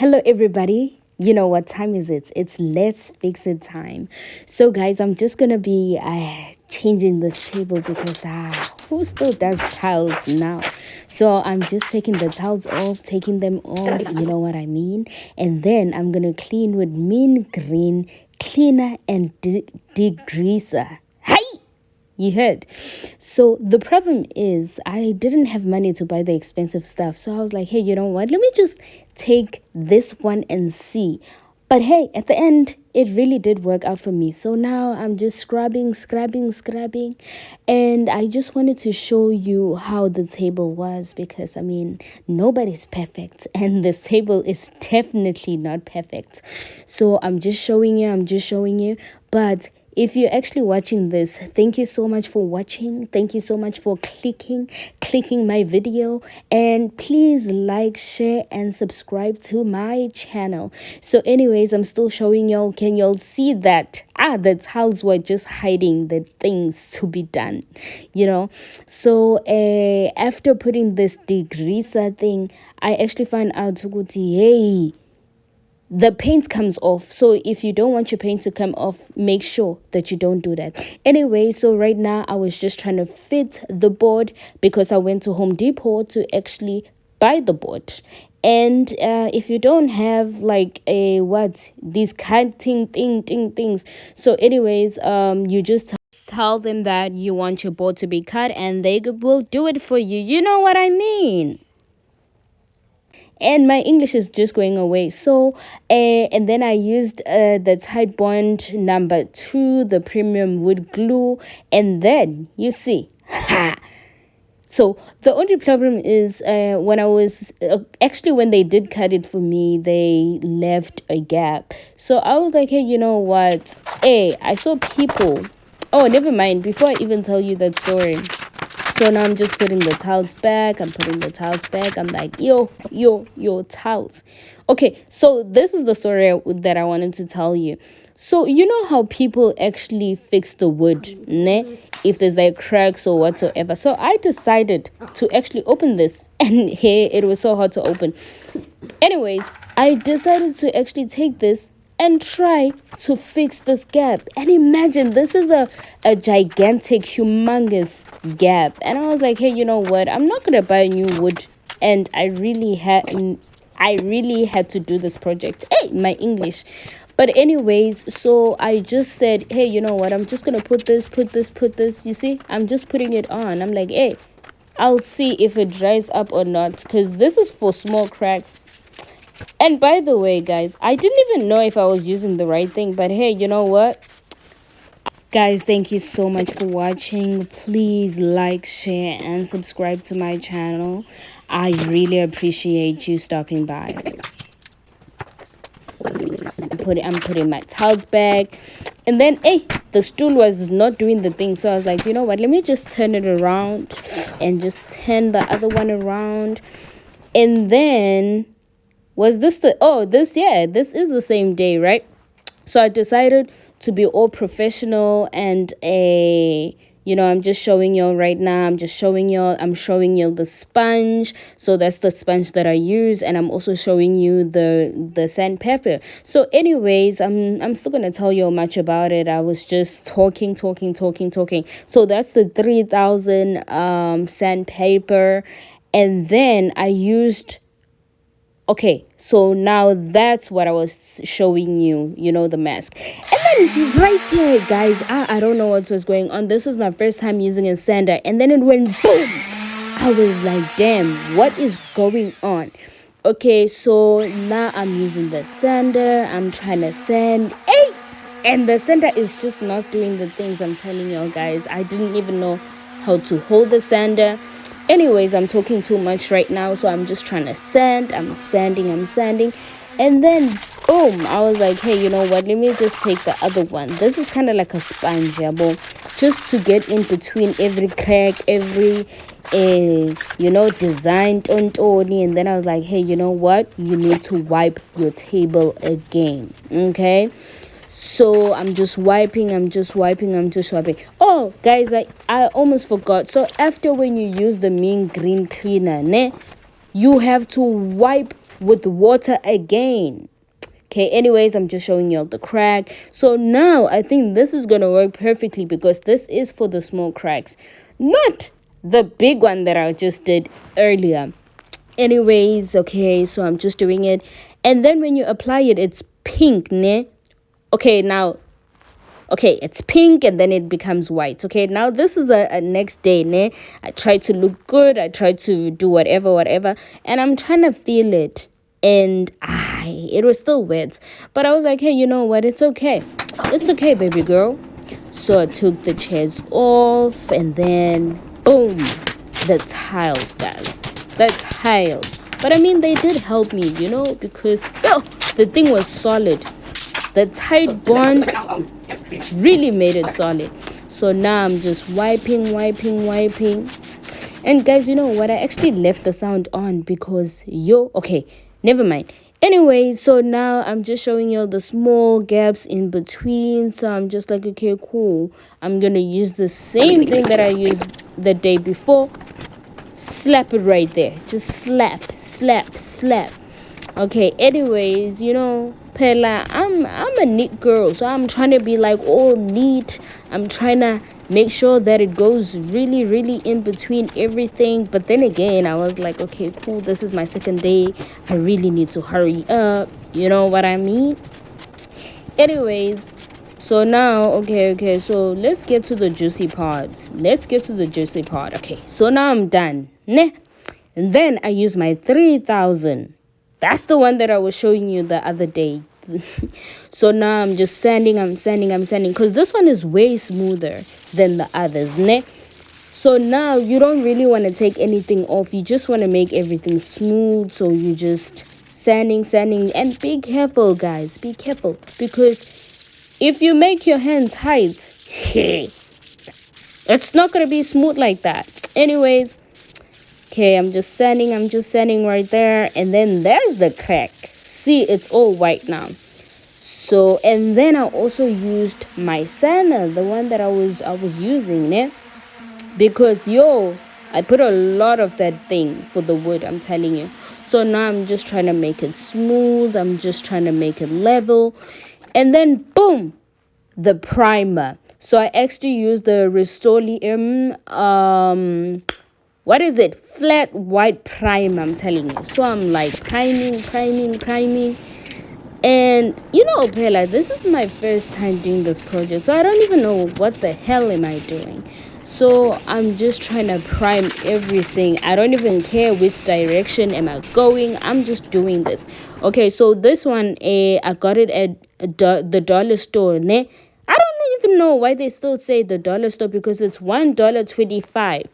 Hello, everybody. You know what time is it? It's let's fix it time. So, guys, I'm just gonna be changing this table because who still does tiles now? So I'm just taking the tiles off, taking them off. You know what I mean? And then I'm gonna clean with mean green cleaner and degreaser. Hey! You heard. So the problem is I didn't have money to buy the expensive stuff. So I was like, hey, you know what? Let me just take this one and see. But hey, at the end, it really did work out for me. So now I'm just scrubbing. And I just wanted to show you how the table was because, I mean, nobody's perfect. And this table is definitely not perfect. So I'm just showing you. But if you're actually watching this, thank you so much for watching. Thank you so much for clicking my video. And please like, share, and subscribe to my channel. So anyways, I'm still showing y'all. Can y'all see that? The tiles were just hiding the things to be done, you know. So after putting this degreaser thing, I actually found out, hey, the paint comes off. So if you don't want your paint to come off, make sure that you don't do that. Anyway, so right now I was just trying to fit the board because I went to Home Depot to actually buy the board. And if you don't have like these cutting things, so anyways, you just tell them that you want your board to be cut and they will do it for you. You know what I mean? And my English is just going away. So and then I used the Tide Bond number 2, the premium wood glue, and then you see so the only problem is when I was actually when they did cut it for me, they left a gap. So I was like, hey, you know what, I saw people. Oh, never mind, before I even tell you that story. So now I'm just putting the tiles back. I'm like, yo, tiles. Okay, so this is the story that I wanted to tell you. So you know how people actually fix the wood, ne? If there's like cracks or whatsoever. So I decided to actually open this, and hey, it was so hard to open. Anyways, I decided to actually take this and try to fix this gap. And imagine, this is a gigantic, humongous gap. And I was like, hey, you know what? I'm not gonna buy new wood. And I really had to do this project. Hey, my English. But anyways, so I just said, hey, you know what? I'm just gonna put this. You see, I'm just putting it on. I'm like, hey, I'll see if it dries up or not, because this is for small cracks. And by the way, guys, I didn't even know if I was using the right thing, but hey, you know what? Guys, thank you so much for watching. Please like, share, and subscribe to my channel. I really appreciate you stopping by. I'm putting my tiles back. And then, the stool was not doing the thing. So I was like, you know what? Let me just turn it around and just turn the other one around. And then... this is the same day, right? So I decided to be all professional and I'm just showing y'all right now. I'm showing y'all the sponge. So that's the sponge that I use, and I'm also showing you the sandpaper. So anyways, I'm still gonna tell you much about it. I was just talking. So that's the 3000 sandpaper, and then I used... Okay, so now that's what I was showing you, the mask. And then right here, guys, I don't know what was going on. This was my first time using a sander, and then it went boom. I was like, damn, what is going on? Okay, so now I'm using the sander. I'm trying to sand. And the sander is just not doing the things. I'm telling you guys. I didn't even know how to hold the sander. Anyways, I'm talking too much right now, so I'm just trying to sand. I'm sanding. And then, boom, I was like, hey, you know what? Let me just take the other one. This is kind of like a sponge, just to get in between every crack, every, design, tontoni. And then I was like, hey, you know what? You need to wipe your table again, okay? So I'm just wiping. Oh, guys, I almost forgot. So after when you use the mean green cleaner, you have to wipe with water again. Okay, anyways, I'm just showing you all the crack. So now I think this is gonna work perfectly because this is for the small cracks, not the big one that I just did earlier. Anyways, okay, so I'm just doing it, and then when you apply it, it's pink, ne? Okay, now, okay, it's pink and then it becomes white. Okay, now this is a next day, ne? I try to look good, I try to do whatever, and I'm trying to feel it, and it was still wet, but I was like, hey, you know what, it's okay, baby girl. So I took the chairs off, and then boom, the tiles, guys, the tiles. But I mean, they did help me, because the thing was solid. The tight bond really made it solid. So now I'm just wiping. And guys, you know what? I actually left the sound on because okay, never mind. Anyway, so now I'm just showing you all the small gaps in between. So I'm just like, okay, cool. I'm going to use the same thing that I used the day before. Slap it right there. Just slap. Okay, anyways, Pella, I'm a neat girl, so I'm trying to be like all neat. I'm trying to make sure that it goes really, really in between everything. But then again, I was like, okay, cool, this is my second day. I really need to hurry up. You know what I mean? Anyways, so now, okay, so let's get to the juicy part. Okay, so now I'm done. Ne? And then I use my 3,000. That's the one that I was showing you the other day. So now I'm just sanding, because this one is way smoother than the others, ne? So now you don't really want to take anything off. You just want to make everything smooth. So you just sanding, and be careful, guys. Be careful, because if you make your hand tight, it's not going to be smooth like that. Anyways, okay, I'm just sanding right there, and then there's the crack. See, it's all white now. So, and then I also used my sander, the one that I was using, ne? Because I put a lot of that thing for the wood, I'm telling you. So now I'm just trying to make it smooth. I'm just trying to make it level, and then boom, the primer. So I actually used the Rust-Oleum what is it, flat white primer, I'm telling you. So I'm like priming, and Pella, this is my first time doing this project, so I don't even know what the hell am I doing. So I'm just trying to prime everything. I don't even care which direction am I going. I'm just doing this. Okay, so this one, I got it at the dollar store, ne? I don't even know why they still say the dollar store, because it's $1.25,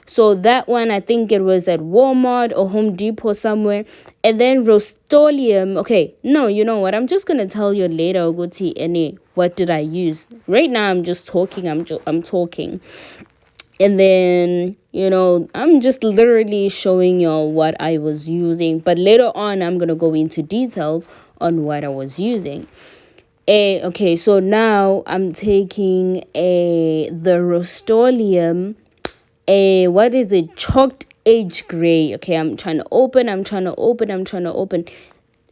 So that one, I think it was at Walmart or Home Depot somewhere. And then Rust-Oleum. Okay, no, you know what? I'm just going to tell you later, Oguti, what did I use. Right now, I'm just talking. I'm talking. And then, I'm just literally showing y'all what I was using. But later on, I'm going to go into details on what I was using. Okay, so now I'm taking the Rust-Oleum, what is it, chalked edge gray. Okay, I'm trying to open.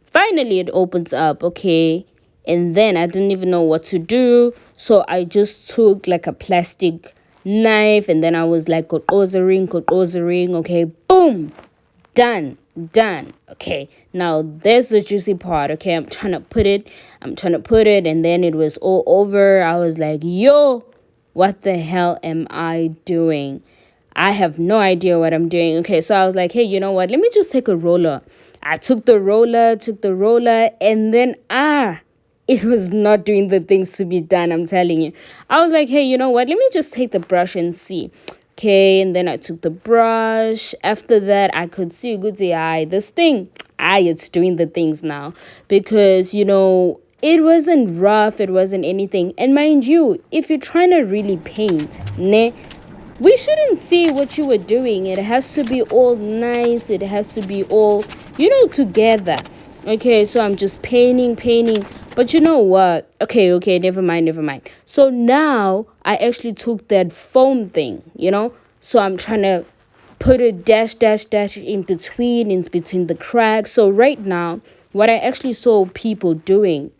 Finally it opens up. Okay, and then I didn't even know what to do, so I just took like a plastic knife, and then I was like ring. Okay, boom, done. Okay, now there's the juicy part. Okay, I'm trying to put it, and then it was all over. I was like, what the hell am I doing? I have no idea what I'm doing. Okay, so I was like, hey, you know what? Let me just take a roller. I took the roller, and then, it was not doing the things to be done, I'm telling you. I was like, hey, you know what? Let me just take the brush and see. Okay, and then I took the brush. After that, I could see, this thing, it's doing the things now. Because, it wasn't rough, it wasn't anything. And mind you, if you're trying to really paint, we shouldn't see what you were doing. It has to be all nice. It has to be all, together. Okay, so I'm just painting. But you know what? Okay, never mind. So now I actually took that foam thing, So I'm trying to put a dash dash dash in between the cracks. So right now, what I actually saw people doing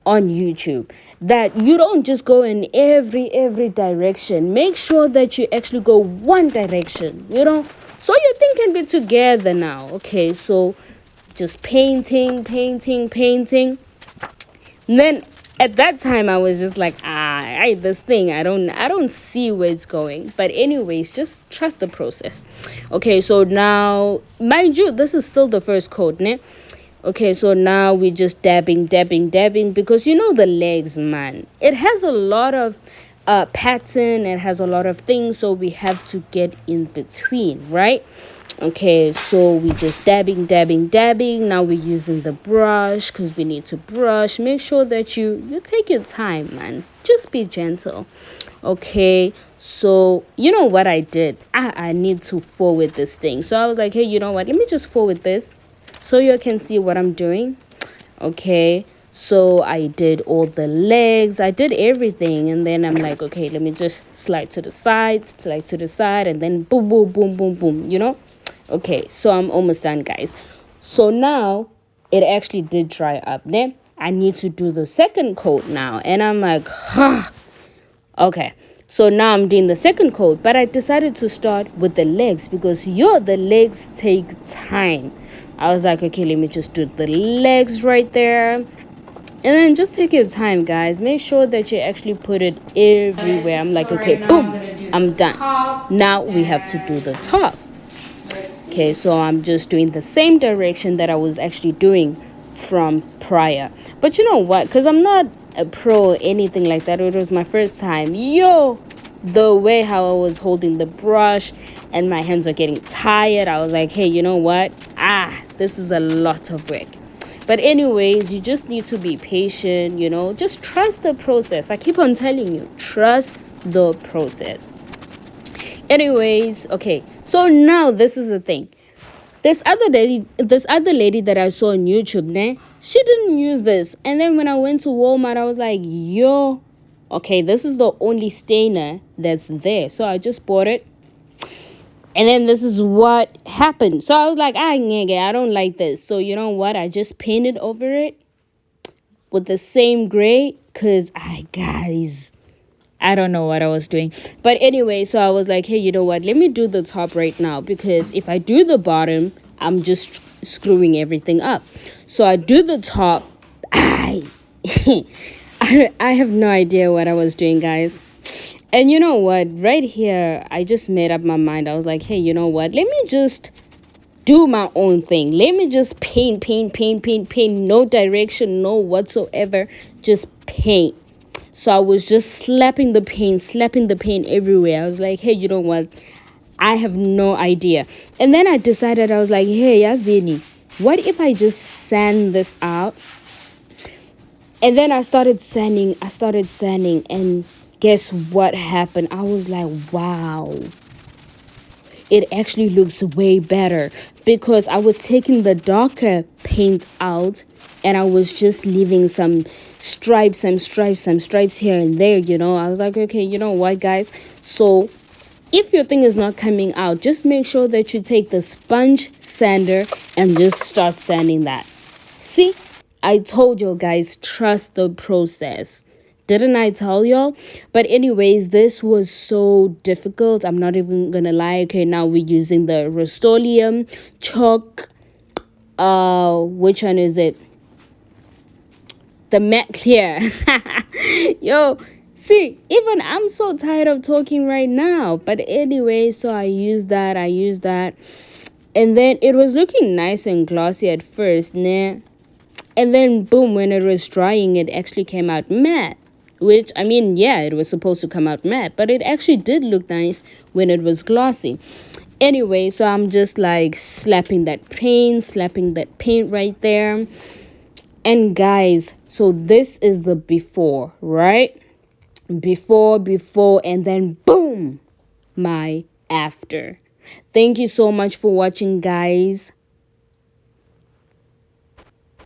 on YouTube, that you don't just go in every direction. Make sure that you actually go one direction, so your thing can be together now. Okay, so just painting. And then at that time I was just like, this thing, I don't see where it's going. But anyways, just trust the process. Okay, so now, mind you, this is still the first coat, ne? Okay, so now we're just dabbing, because the legs, man, it has a lot of pattern, it has a lot of things, so we have to get in between, right? Okay, so we just dabbing. Now we're using the brush because we need to brush. Make sure that you take your time, man. Just be gentle. Okay, so you know what I did? I need to forward this thing. So I was like, hey, you know what? Let me just forward this so you can see what I'm doing. Okay, so I did all the legs, I did everything, and then I'm like, okay, let me just slide to the side, and then boom. Okay, so I'm almost done, guys. So now it actually did dry up. Then I need to do the second coat now, and I'm like, okay. So now I'm doing the second coat, but I decided to start with the legs because the legs take time. I was like, okay, let me just do the legs right there. And then just take your time, guys. Make sure that you actually put it everywhere. I'm like, okay, boom, I'm done. Now we have to do the top. Okay, so I'm just doing the same direction that I was actually doing from prior. But you know what? Because I'm not a pro or anything like that. It was my first time. The way how I was holding the brush and my hands were getting tired, I was like, hey, you know what? This is a lot of work. But anyways, you just need to be patient, just trust the process. I keep on telling you, trust the process. Anyways, okay, so now this is the thing. This other lady that I saw on YouTube, she didn't use this. And then when I went to Walmart, I was like, okay, this is the only stainer that's there. So I just bought it. And then this is what happened. So I was like, I don't like this. So you know what? I just painted over it with the same gray. Because, guys, I don't know what I was doing. But anyway, so I was like, hey, you know what? Let me do the top right now. Because if I do the bottom, I'm just screwing everything up. So I do the top. I have no idea what I was doing, guys. And you know what? Right here, I just made up my mind. I was like, hey, you know what? Let me just do my own thing. Let me just paint. No direction, no whatsoever. Just paint. So I was just slapping the paint everywhere. I was like, hey, you know what? I have no idea. And then I decided, I was like, hey, Yazini, what if I just sand this out? And then I started sanding, and guess what happened? I was like, wow, it actually looks way better because I was taking the darker paint out and I was just leaving some stripes here and there, I was like, okay, you know what, guys? So if your thing is not coming out, just make sure that you take the sponge sander and just start sanding that. See, I told you guys, trust the process. Didn't I tell y'all? But anyways, this was so difficult. I'm not even gonna lie. Okay, now we're using the Rust-Oleum chalk. Which one is it? The matte clear. Yo, see, even I'm so tired of talking right now. But anyway, so I used that. And then it was looking nice and glossy at first, nah. And then boom, when it was drying, it actually came out matte. Which, I mean, yeah, it was supposed to come out matte, but it actually did look nice when it was glossy. Anyway, so I'm just like slapping that paint right there. And guys, so this is the before, right? Before, and then boom, my after. Thank you so much for watching, guys.